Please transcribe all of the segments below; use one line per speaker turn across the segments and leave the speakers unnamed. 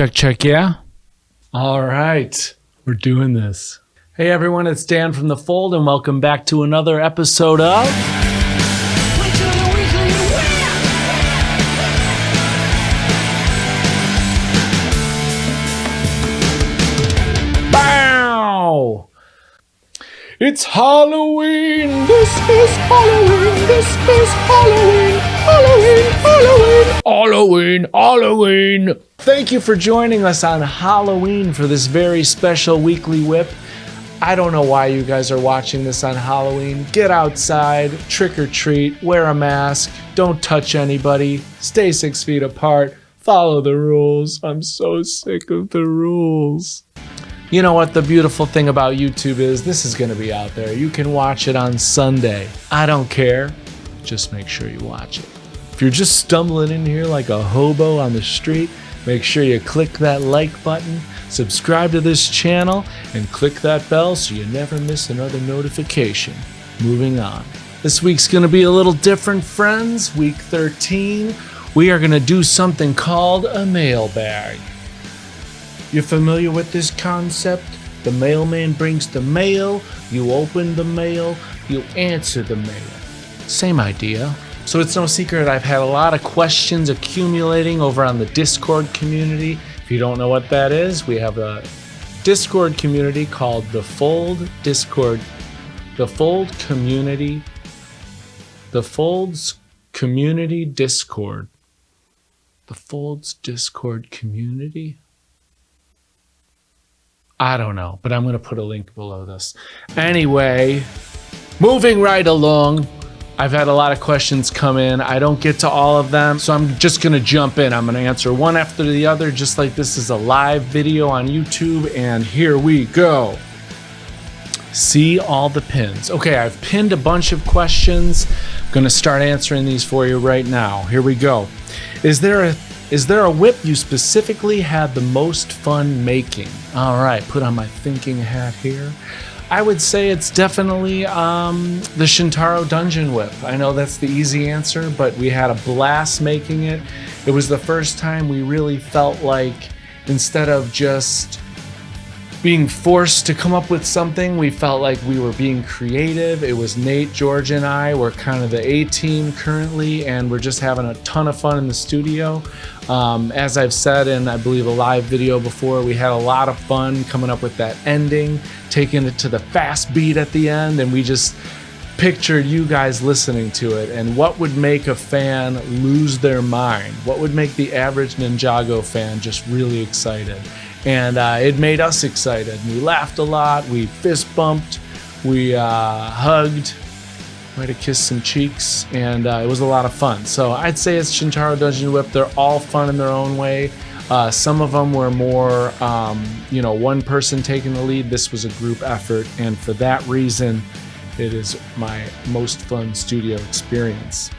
Check, yeah? All right, we're doing this. Hey everyone, it's Dan from The Fold, and welcome back to another episode of... Bow! It's Halloween! This is Halloween! This is Halloween! Halloween! Thank you for joining us on Halloween for this very special weekly whip. I don't know why you guys are watching this on Halloween. Get outside, trick or treat, wear a mask, don't touch anybody, stay 6 feet apart, follow the rules. I'm so sick of the rules. You know what the beautiful thing about YouTube is? This is going to be out there. You can watch it on Sunday. I don't care. Just make sure you watch it. If you're just stumbling in here like a hobo on the street, make sure you click that like button, subscribe to this channel, and click that bell so you never miss another notification. Moving on. This week's going to be a little different, friends. Week 13, we are going to do something called a mailbag. You familiar with this concept? The mailman brings the mail, you open the mail, you answer the mail. Same idea. So it's no secret I've had a lot of questions accumulating over on the Discord community. If you don't know what that is, we have a Discord community called The Fold Discord. The Fold Community. The Fold's Community Discord. The Fold's Discord community? I don't know, but I'm going to put a link below this. Anyway, moving right along. I've had a lot of questions come in. I don't get to all of them, so I'm just gonna jump in. I'm gonna answer one after the other, just like this is a live video on YouTube, and here we go. See all the pins. Okay, I've pinned a bunch of questions. I'm gonna start answering these for you right now. Here we go. Is there a whip you specifically had the most fun making? All right, put on my thinking hat here. I would say it's definitely the Shintaro Dungeon Whip. I know that's the easy answer, but we had a blast making it. It was the first time we really felt like, instead of just being forced to come up with something, we felt like we were being creative. It was Nate, George, and I. We're kind of the A-team currently, and we're just having a ton of fun in the studio. As I've said in, I believe, a live video before, we had a lot of fun coming up with that ending, taking it to the fast beat at the end, and we just pictured you guys listening to it, and what would make a fan lose their mind? What would make the average Ninjago fan just really excited? And it made us excited. We laughed a lot, we fist bumped, we hugged, might have kissed some cheeks, and it was a lot of fun. So I'd say it's Shintaro Dungeon Whip. They're all fun in their own way. Some of them were more, one person taking the lead. This was a group effort, and for that reason, it is my most fun studio experience.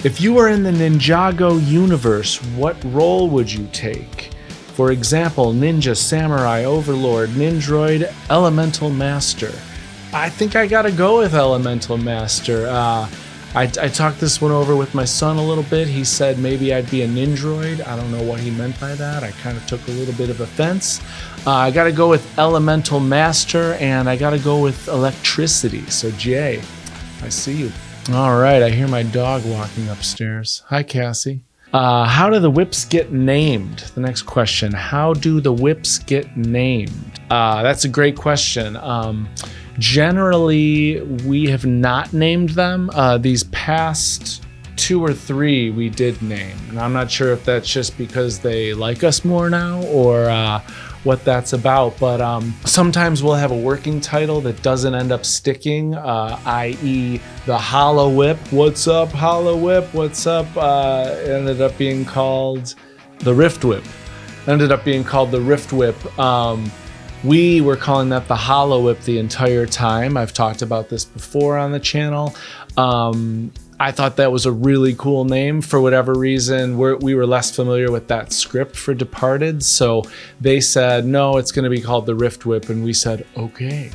If you were in the Ninjago universe, what role would you take? For example, Ninja, Samurai, Overlord, Nindroid, Elemental Master. I think I gotta go with Elemental Master. I talked this one over with my son a little bit. He said maybe I'd be a Nindroid. I don't know what he meant by that. I kind of took a little bit of offense. I gotta go with Elemental Master, and I gotta go with Electricity. So Jay, I see you. All right, I hear my dog walking upstairs. Hi, Cassie. How do the whips get named? The next question. How do the whips get named? That's a great question. Generally, we have not named them. These past 2 or 3 we did name. And I'm not sure if that's just because they like us more now or what that's about. But sometimes we'll have a working title that doesn't end up sticking, i.e. the Hollow Whip. What's up, Hollow Whip? What's up? It ended up being called the Rift Whip. We were calling that the Hollow Whip the entire time. I've talked about this before on the channel. I thought that was a really cool name. For whatever reason, we were less familiar with that script for Departed, so they said, no, it's going to be called the Rift Whip, and we said, okay.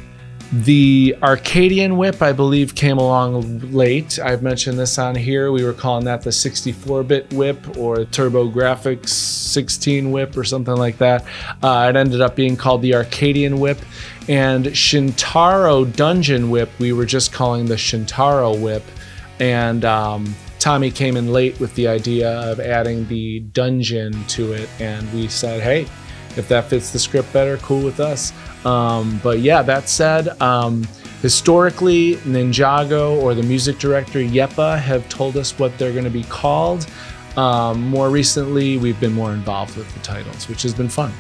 The Arcadian whip, I believe, came along late. I've mentioned this on here. We were calling that the 64-bit whip or TurboGrafx 16 whip or something like that. It ended up being called the Arcadian whip. And Shintaro Dungeon whip, we were just calling the Shintaro whip. And Tommy came in late with the idea of adding the dungeon to it. And we said, hey, if that fits the script better, cool with us. But yeah, that said, historically, Ninjago or the music director Yepa have told us what they're going to be called. More recently, we've been more involved with the titles, which has been fun.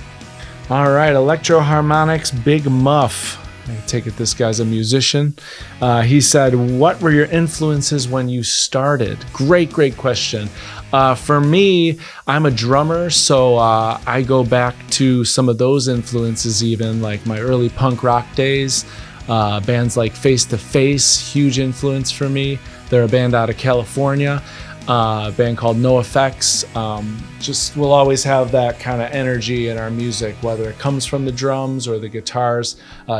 All right, Electro Harmonics Big Muff. I take it this guy's a musician. He said, what were your influences when you started? Great question. For me, I'm a drummer, so I go back to some of those influences even, like my early punk rock days. Bands like Face to Face, huge influence for me. They're a band out of California. A band called No Effects. Just we'll always have that kind of energy in our music, whether it comes from the drums or the guitars.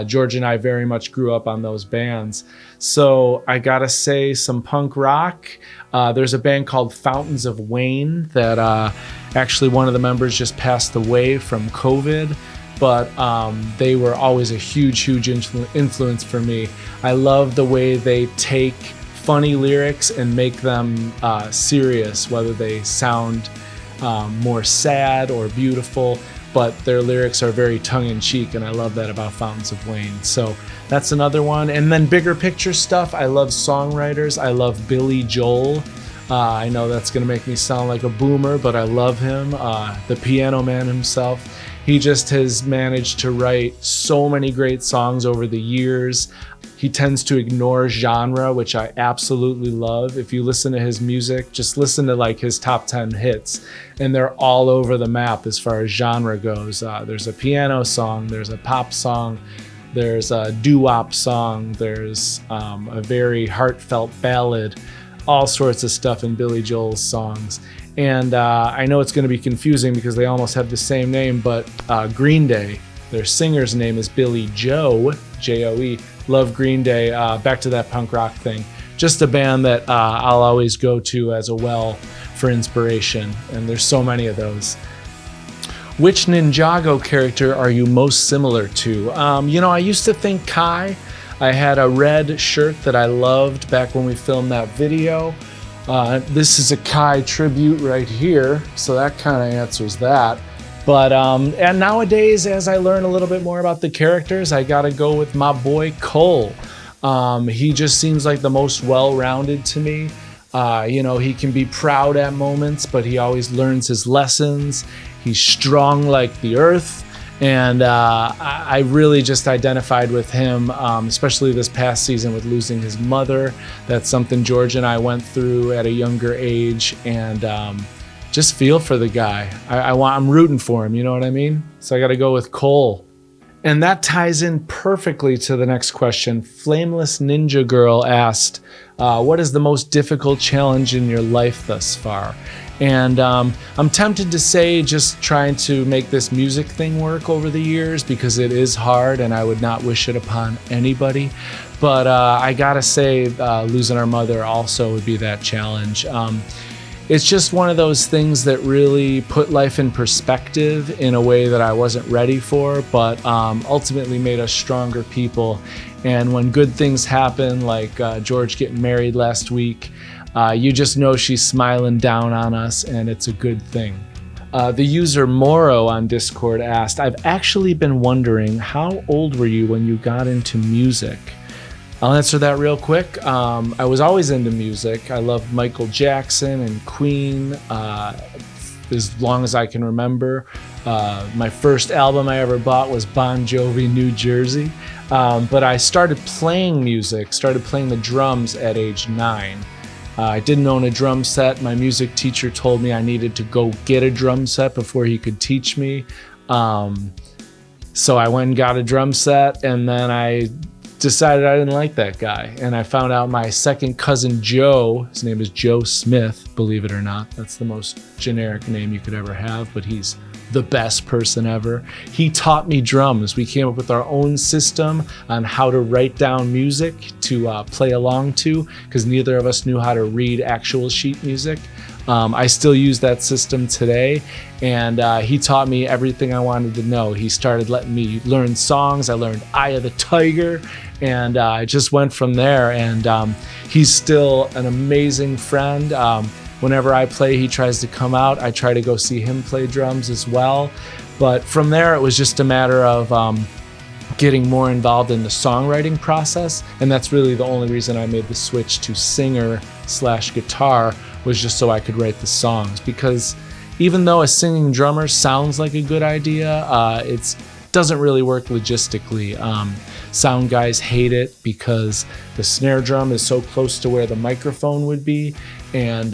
George and I very much grew up on those bands. So I gotta say some punk rock. There's a band called Fountains of Wayne that actually one of the members just passed away from COVID, but they were always a huge influence for me. I love the way they take funny lyrics and make them serious, whether they sound more sad or beautiful, but their lyrics are very tongue-in-cheek, and I love that about Fountains of Wayne. So that's another one. And then bigger picture stuff, I love songwriters. I love Billy Joel. I know that's gonna make me sound like a boomer, but I love him, the piano man himself. He just has managed to write so many great songs over the years. He tends to ignore genre, which I absolutely love. If you listen to his music, just listen to like his top 10 hits, and they're all over the map as far as genre goes. There's a piano song, there's a pop song, there's a doo-wop song, there's a very heartfelt ballad, all sorts of stuff in Billy Joel's songs. And I know it's going to be confusing because they almost have the same name, but Green Day, their singer's name is Billy Joe, J-O-E. Love Green Day. Back to that punk rock thing. Just a band that I'll always go to as a well for inspiration, and there's so many of those. Which Ninjago character are you most similar to? I used to think Kai. I had a red shirt that I loved back when we filmed that video. This is a Kai tribute right here, so that kind of answers that. But and nowadays, as I learn a little bit more about the characters, I gotta go with my boy Cole. He just seems like the most well-rounded to me. He can be proud at moments, but he always learns his lessons. He's strong like the earth. And I really just identified with him, especially this past season with losing his mother. That's something George and I went through at a younger age, and just feel for the guy. I'm rooting for him, you know what I mean? So I got to go with Cole. And that ties in perfectly to the next question. Flameless Ninja Girl asked, what is the most difficult challenge in your life thus far? And I'm tempted to say just trying to make this music thing work over the years, because it is hard and I would not wish it upon anybody. But I gotta say, losing our mother also would be that challenge. It's just one of those things that really put life in perspective in a way that I wasn't ready for, but ultimately made us stronger people. And when good things happen, like George getting married last week, you just know she's smiling down on us, and it's a good thing. The user Moro on Discord asked, I've actually been wondering, how old were you when you got into music? I'll answer that real quick. I was always into music. I loved Michael Jackson and Queen as long as I can remember. My first album I ever bought was Bon Jovi, New Jersey. But I started playing music, started playing the drums at age 9. I didn't own a drum set. My music teacher told me I needed to go get a drum set before he could teach me. So I went and got a drum set, and then I decided I didn't like that guy. And I found out my second cousin Joe, his name is Joe Smith, believe it or not. That's the most generic name you could ever have, but he's the best person ever. He taught me drums. We came up with our own system on how to write down music to play along to, because neither of us knew how to read actual sheet music. I still use that system today, and he taught me everything I wanted to know. He started letting me learn songs. I learned Eye of the Tiger, and I just went from there. And he's still an amazing friend. Whenever I play, he tries to come out. I try to go see him play drums as well. But from there, it was just a matter of getting more involved in the songwriting process. And that's really the only reason I made the switch to singer/guitar, was just so I could write the songs. Because even though a singing drummer sounds like a good idea, it doesn't really work logistically. Sound guys hate it because the snare drum is so close to where the microphone would be, and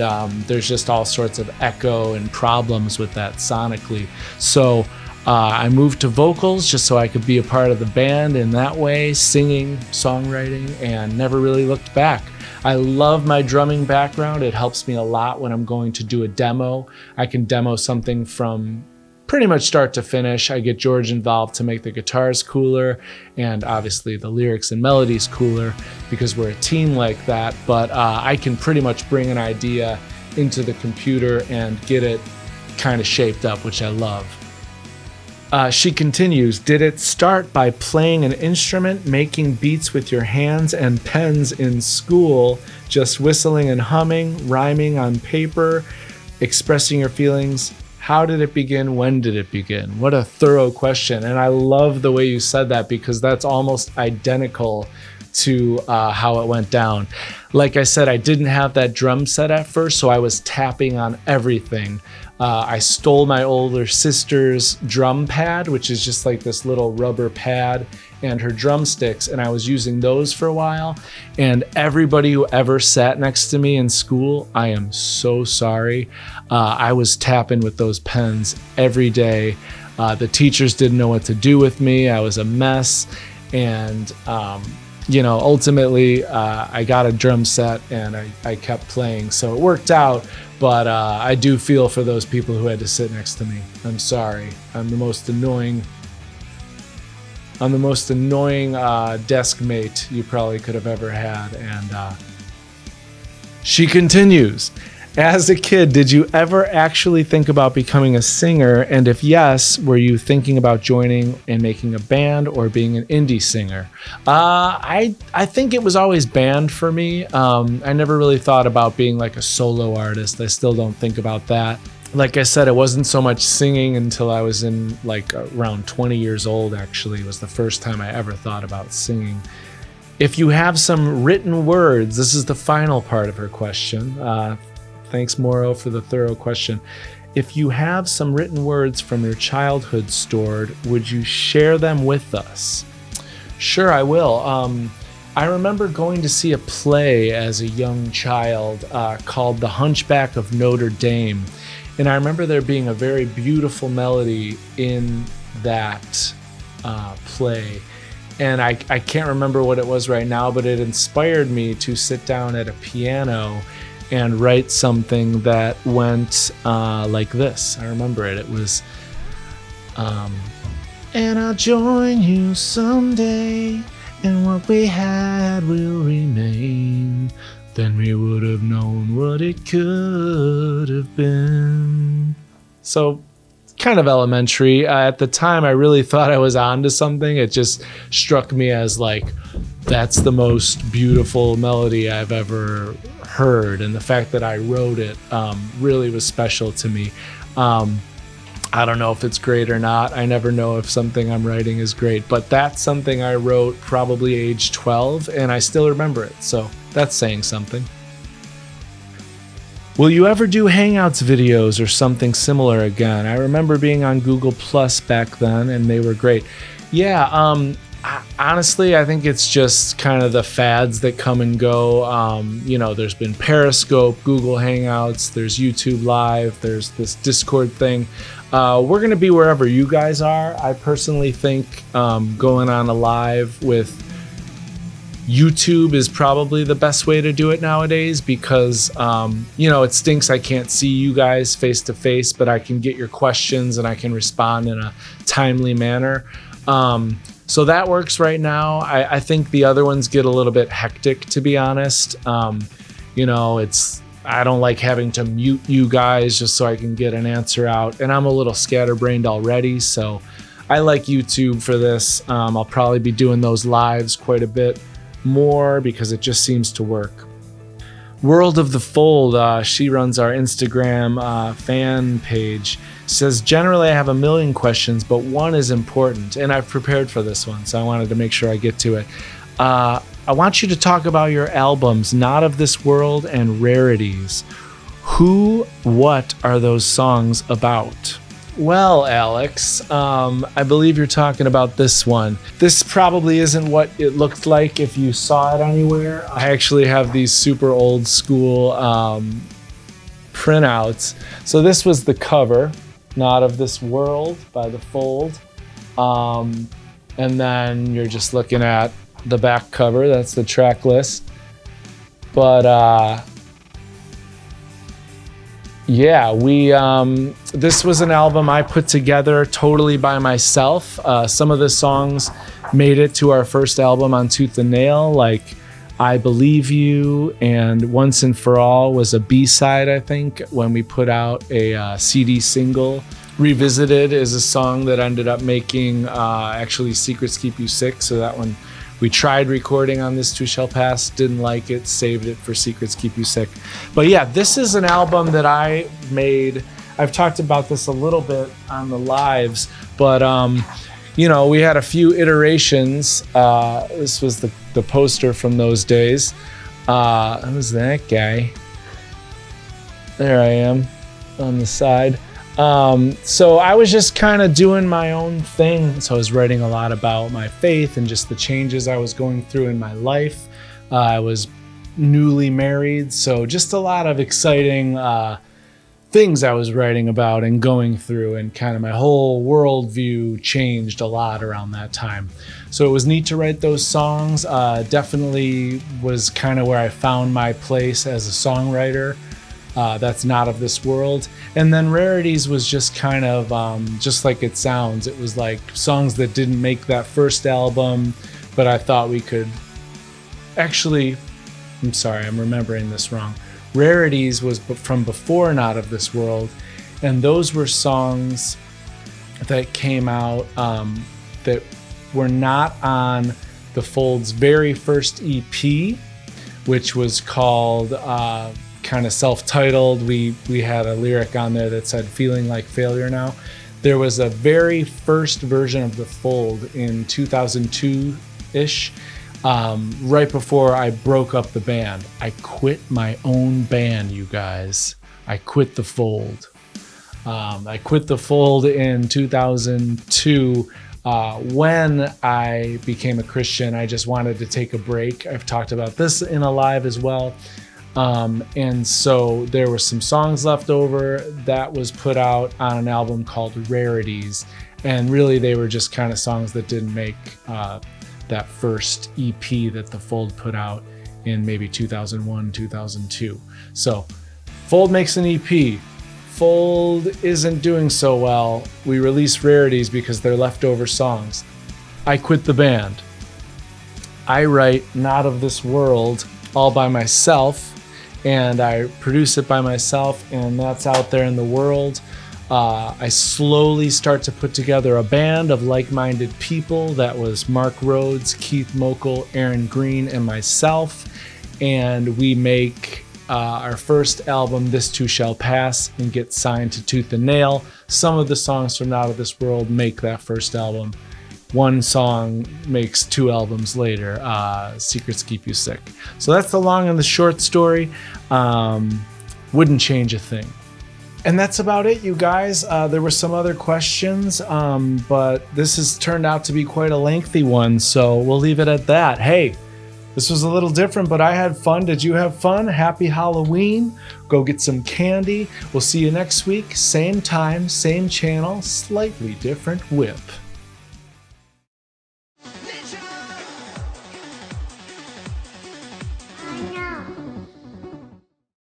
there's just all sorts of echo and problems with that sonically. So I moved to vocals just so I could be a part of the band in that way, singing, songwriting, and never really looked back. I love my drumming background. It helps me a lot when I'm going to do a demo. I can demo something from pretty much start to finish. I get George involved to make the guitars cooler, and obviously the lyrics and melodies cooler, because we're a team like that. But I can pretty much bring an idea into the computer and get it kind of shaped up, which I love. She continues, did it start by playing an instrument, making beats with your hands and pens in school, just whistling and humming, rhyming on paper, expressing your feelings? How did it begin? When did it begin? What a thorough question. And I love the way you said that, because that's almost identical to how it went down. Like I said, I didn't have that drum set at first, so I was tapping on everything. I stole my older sister's drum pad, which is just like this little rubber pad, and her drumsticks, and I was using those for a while. And everybody who ever sat next to me in school, I am so sorry. I was tapping with those pens every day. The teachers didn't know what to do with me. I was a mess. And ultimately I got a drum set and I kept playing, so it worked out. But I do feel for those people who had to sit next to me. I'm sorry. I'm the most annoying desk mate you probably could have ever had. And she continues, as a kid, did you ever actually think about becoming a singer? And if yes, were you thinking about joining and making a band or being an indie singer? I think it was always band for me. I never really thought about being like a solo artist. I still don't think about that. Like I said, it wasn't so much singing until I was in like around 20 years old, actually. It was the first time I ever thought about singing. If you have some written words, this is the final part of her question. Thanks, Moro, for the thorough question. If you have some written words from your childhood stored, would you share them with us? Sure, I will. I remember going to see a play as a young child called The Hunchback of Notre Dame. And I remember there being a very beautiful melody in that play. And I can't remember what it was right now, but it inspired me to sit down at a piano and write something that went like this. I remember it. It was, and I'll join you someday, and what we had will remain. Then we would have known what it could have been. So, kind of elementary. At the time, I really thought I was onto something. It just struck me as like, that's the most beautiful melody I've ever heard. And the fact that I wrote it really was special to me. I don't know if it's great or not. I never know if something I'm writing is great, but that's something I wrote probably age 12, and I still remember it. So that's saying something. Will you ever do Hangouts videos or something similar again? I remember being on Google Plus back then, and they were great. Yeah, honestly, I think it's just kind of the fads that come and go. There's been Periscope, Google Hangouts, there's YouTube Live, there's this Discord thing. We're going to be wherever you guys are. I personally think going on a live with YouTube is probably the best way to do it nowadays because, it stinks I can't see you guys face to face, but I can get your questions and I can respond in a timely manner. So that works right now. I think the other ones get a little bit hectic, to be honest. I don't like having to mute you guys just so I can get an answer out. And I'm a little scatterbrained already, so I like YouTube for this. I'll probably be doing those lives quite a bit more because it just seems to work. World of the Fold, she runs our Instagram fan page, says, generally I have a million questions, but one is important, and I've prepared for this one, so I wanted to make sure I get to it. I want you to talk about your albums, Not of This World and Rarities. What are those songs about? Well, Alex, I believe you're talking about this one. This probably isn't what it looked like if you saw it anywhere. I actually have these super old school printouts. So this was the cover, Not of This World by The Fold. And then you're just looking at the back cover, that's the track list. But this was an album I put together totally by myself. Some of the songs made it to our first album on Tooth and Nail, like I Believe You and Once and For All was a B-side, I think, when we put out a CD single. Revisited is a song that ended up making actually Secrets Keep You Sick, so that one we tried recording on This Too Shall Pass, didn't like it, saved it for Secrets Keep You Sick. But yeah, this is an album that I made. I've talked about this a little bit on the lives, but we had a few iterations. This was the poster from those days. Who's that guy? There I am on the side. So I was just kind of doing my own thing. So I was writing a lot about my faith and just the changes I was going through in my life. I was newly married, so just a lot of exciting things I was writing about and going through, and kind of my whole worldview changed a lot around that time. So it was neat to write those songs. Definitely was kind of where I found my place as a songwriter. That's Not of This World. And then Rarities was just kind of just like it sounds. It was like songs that didn't make that first album, but I thought we could actually, I'm sorry, I'm remembering this wrong. Rarities was from before Not of This World, and those were songs that came out that were not on The Fold's very first EP, which was called kind of self-titled. We had a lyric on there that said "Feeling Like Failure Now." There was a very first version of The Fold in 2002-ish, right before I broke up the band. I quit my own band, you guys. I quit The Fold. I quit The Fold in 2002. When I became a Christian, I just wanted to take a break. I've talked about this in a live as well. And so there were some songs left over that was put out on an album called Rarities. And really they were just kind of songs that didn't make that first EP that The Fold put out in maybe 2001, 2002. So Fold makes an EP. Fold isn't doing so well. We release Rarities because they're leftover songs. I quit the band. I write Not of This World all by myself, and I produce it by myself, and that's out there in the world. I slowly start to put together a band of like-minded people. That was Mark Rhodes, Keith Mokel, Aaron Green, and myself. And we make our first album, This Too Shall Pass, and get signed to Tooth and Nail. Some of the songs from Out of This World make that first album. One song makes two albums later, Secrets Keep You Sick. So that's the long and the short story. Wouldn't change a thing. And that's about it, you guys. There were some other questions, but this has turned out to be quite a lengthy one, so we'll leave it at that. Hey, this was a little different, but I had fun. Did you have fun? Happy Halloween. Go get some candy. We'll see you next week. Same time, same channel, slightly different whip.